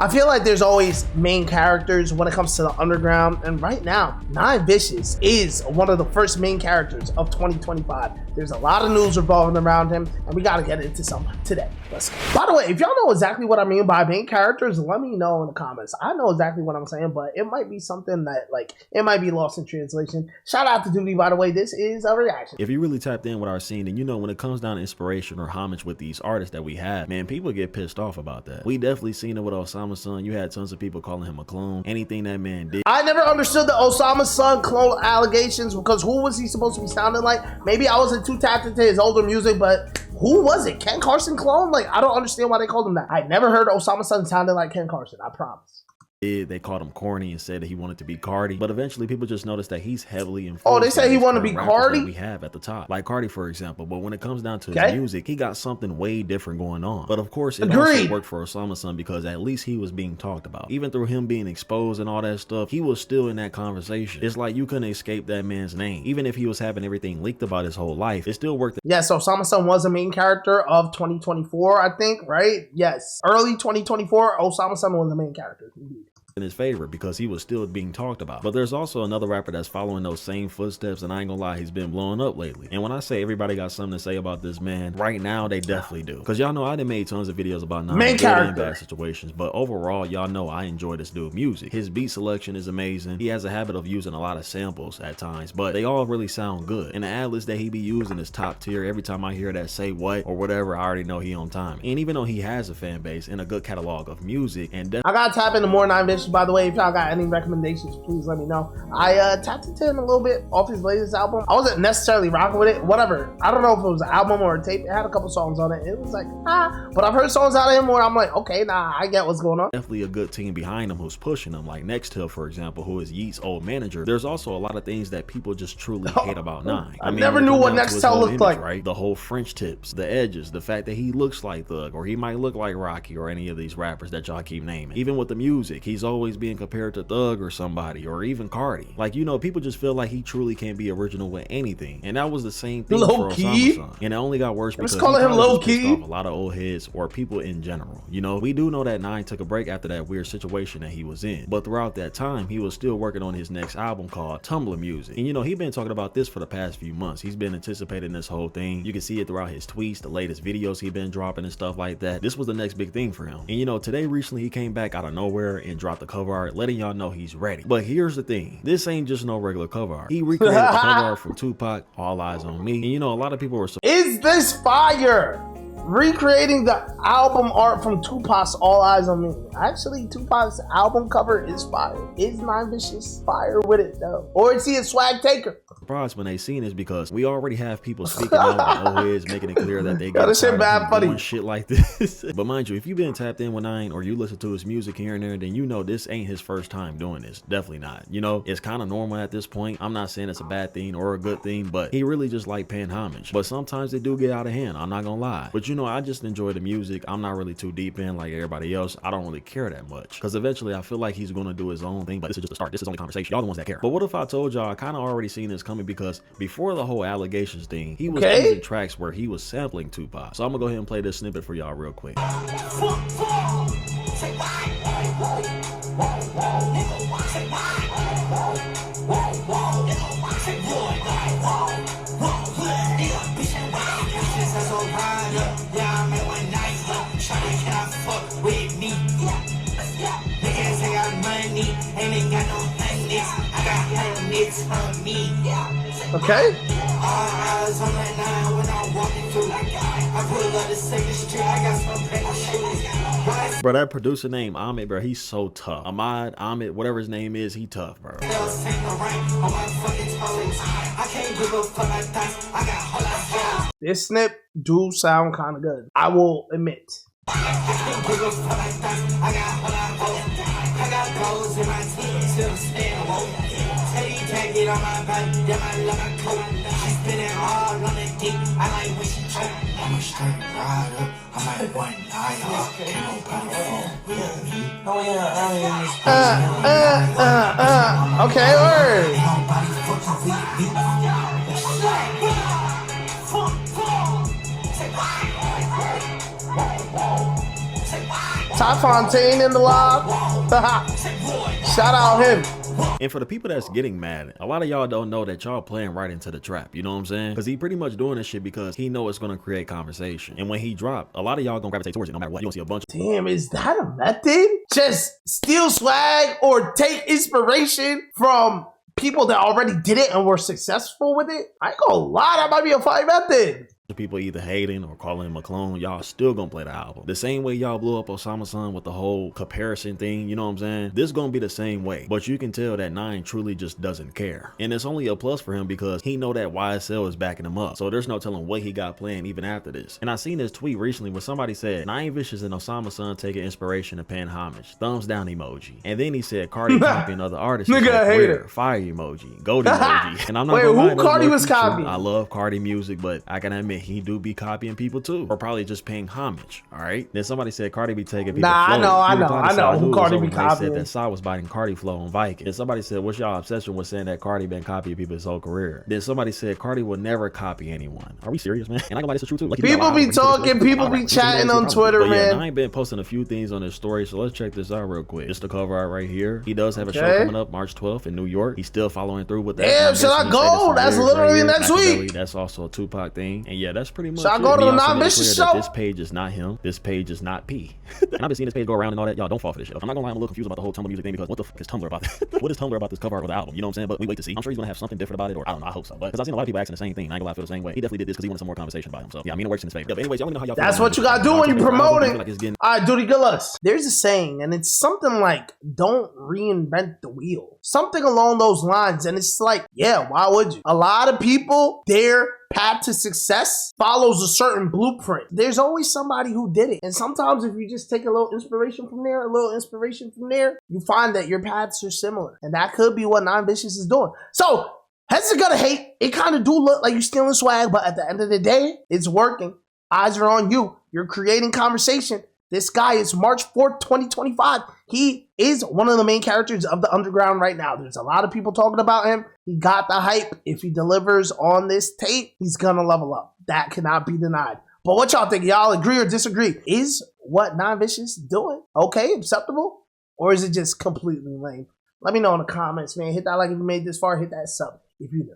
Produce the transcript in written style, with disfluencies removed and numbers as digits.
I feel like there's always main characters when it comes to the underground, and right now, Nine Vicious is one of the first main characters of 2025. There's a lot of news revolving around him, and we gotta get into some today. Let's go. By the way, if y'all know exactly what I mean by main characters, let me know in the comments. I know exactly what I'm saying, but it might be something that, like, it might be lost in translation. Shout out to Duty, by the way. This is a reaction. If you really tapped in with our scene, and you know when it comes down to inspiration or homage with these artists that we have, man, people get pissed off about that. We definitely seen it with Osama's son. You had tons of people calling him a clone. Anything that man did. I never understood the Osama's son clone allegations, because who was he supposed to be sounding like? Maybe I wasn't too tapped into his older music, but who was it? Ken Carson clone? Like, I don't understand why they called him that. I never heard Osama's son sounding like Ken Carson, I promise. They called him corny and said that he wanted to be Cardi, but eventually people just noticed that he's heavily influenced. Oh, they say he wanted to be Cardi? We have at the top, like Cardi, for example. But when it comes down to his music, he got something way different going on. But of course, it also worked for Osama's son, because at least he was being talked about. Even through him being exposed and all that stuff, he was still in that conversation. It's like you couldn't escape that man's name. Even if he was having everything leaked about his whole life, it still worked. Yes, Osama's son was a main character of 2024, I think, right? Yes, early 2024, Osama's son was the main character. Indeed. In his favor, because he was still being talked about. But there's also another rapper that's following those same footsteps, and I ain't gonna lie, he's been blowing up lately. And when I say everybody got something to say about this man, right now they definitely do. Because y'all know I done made tons of videos about main character and bad situations, but overall y'all know I enjoy this dude's music. His beat selection is amazing. He has a habit of using a lot of samples at times, but they all really sound good. And the ad-libs that he be using is top tier. Every time I hear that say what or whatever, I already know he on time. And even though he has a fan base and a good catalog of music, and I gotta tap into more Nine Vicious, by the way. If y'all got any recommendations, please let me know. I tapped into him a little bit off his latest album. I wasn't necessarily rocking with it, whatever. I don't know if it was an album or a tape. It had a couple songs on it. It was like, but I've heard songs out of him where I'm like, okay, nah, I get what's going on. Definitely a good team behind him who's pushing him, like Next Hill, for example, who is Yeat's old manager. There's also a lot of things that people just truly hate about Nine. I mean, never knew what Next Hill looked like. Right? The whole French tips, the edges, the fact that he looks like Thug, or he might look like Rocky, or any of these rappers that y'all keep naming. Even with the music, he's always being compared to Thug or somebody, or even Cardi. Like, you know, people just feel like he truly can't be original with anything. And that was the same thing for Osama's son. And it only got worse because he probably pissed off a lot of old heads or people in general. You know, we do know that Nine took a break after that weird situation that he was in. But throughout that time, he was still working on his next album called Tumblr Music. And you know, he's been talking about this for the past few months. He's been anticipating this whole thing. You can see it throughout his tweets, the latest videos he's been dropping and stuff like that. This was the next big thing for him. And you know, today recently he came back out of nowhere and dropped the cover art, letting y'all know he's ready. But here's the thing, this ain't just no regular cover art. He recreated the cover art from Tupac, All Eyes on Me. And you know, a lot of people were Is this fire? Recreating the album art from Tupac's All Eyes on Me. Actually, Tupac's album cover is fire. Is Nine Vicious fire with it though? Or is he a swag taker? Surprised when they seen this, because we already have people speaking out on old heads, making it clear that they got doing shit like this. But mind you, if you've been tapped in with Nine, or you listen to his music here and there, then you know this ain't his first time doing this. Definitely not. You know, it's kind of normal at this point. I'm not saying it's a bad thing or a good thing, but he really just like paying homage. But sometimes they do get out of hand, I'm not gonna lie. But you know, I just enjoy the music. I'm not really too deep in like everybody else. I don't really care that much, because eventually I feel like he's gonna do his own thing. But this is just a start. This is only conversation. Y'all the ones that care. But what if I told y'all I kind of already seen this coming, because before the whole allegations thing, he was using tracks where he was sampling Tupac. So I'm gonna go ahead and play this snippet for y'all real quick. Okay. Bro, that producer named Ahmed, bro, he's so tough. Ahmed, whatever his name is, he tough, bro. This snip do sound kind of good, I will admit. I'm a straight rider. I'm like one night. Can't nobody fuck with me. Oh yeah, okay, word. Ain't nobody fucking with me. Say why? Ty Fontaine in the live. Shout out him. And for the people that's getting mad, a lot of y'all don't know that y'all playing right into the trap. You know what I'm saying? Because he pretty much doing this shit because he know it's going to create conversation. And when he drop, a lot of y'all going to gravitate towards it no matter what. You going to see a bunch of... Damn, is that a method? Just steal swag or take inspiration from people that already did it and were successful with it? I ain't gonna lie, that might be a fine method. People either hating or calling him a clone, y'all still gonna play the album. The same way y'all blew up Osama Son with the whole comparison thing, you know what I'm saying? This gonna be the same way. But you can tell that Nine truly just doesn't care. And it's only a plus for him because he know that YSL is backing him up. So there's no telling what he got planned even after this. And I seen this tweet recently where somebody said, Nine Vicious and Osama Son taking inspiration and paying homage. Thumbs down emoji. And then he said, Cardi copying other artists. Nigga, I hate it. Fire emoji. Gold emoji. And I'm not Wait, gonna lie, who Cardi was copying? I love Cardi music, but I can admit he do be copying people too, or probably just paying homage. All right. Then somebody said Cardi be taking people. Nah, flow. I know who Cardi be copying. Said that Saw was biting Cardi flow on Viking. Then somebody said, "What's y'all obsession with saying that Cardi been copying people his whole career?" Then somebody said Cardi will never copy anyone. Are we serious, man? And I can lie, this is true too. Like, people be talking, people be chatting on Twitter, but man. Yeah, I ain't been posting a few things on his story, so let's check this out real quick. It's the cover art right here. He does have a show coming up March 12th in New York. He's still following through with that. Damn, should I go? That's literally next week. That's also a Tupac thing, and yeah, that's pretty much. Should I go to the non-vicious show? This page is not him. This page is not P. And I've been seeing this page go around and all that. Y'all don't fall for this shit. I'm not gonna lie, I'm a little confused about the whole Tumblr music thing because what the fuck is Tumblr about this? What is Tumblr about this cover art of the album? You know what I'm saying? But we wait to see. I'm sure he's gonna have something different about it, or I don't know. I hope so. But because I've seen a lot of people asking the same thing, and I ain't gonna lie, I feel the same way. He definitely did this because he wanted some more conversation about him. So yeah, I mean, it works in his favor. But anyways, y'all know how y'all. That's what you gotta do when you're promoting. All right, duty, good luck. There's a saying, and it's something like, "Don't reinvent the wheel." Something along those lines, and it's like, yeah, why would you? A lot of people, their path to success follows a certain blueprint. There's always somebody who did it. And sometimes if you just take a little inspiration from there, a little inspiration from there, you find that your paths are similar. And that could be what Nine Vicious is doing. So, heads are gonna hate. It kind of do look like you're stealing swag, but at the end of the day, it's working. Eyes are on you. You're creating conversation. This guy is March 4th, 2025. He is one of the main characters of the underground right now. There's a lot of people talking about him. He got the hype. If he delivers on this tape, he's gonna level up. That cannot be denied. But what y'all think? Y'all agree or disagree? Is what Nine Vicious doing okay, acceptable? Or is it just completely lame? Let me know in the comments, man. Hit that like if you made this far. Hit that sub if you do.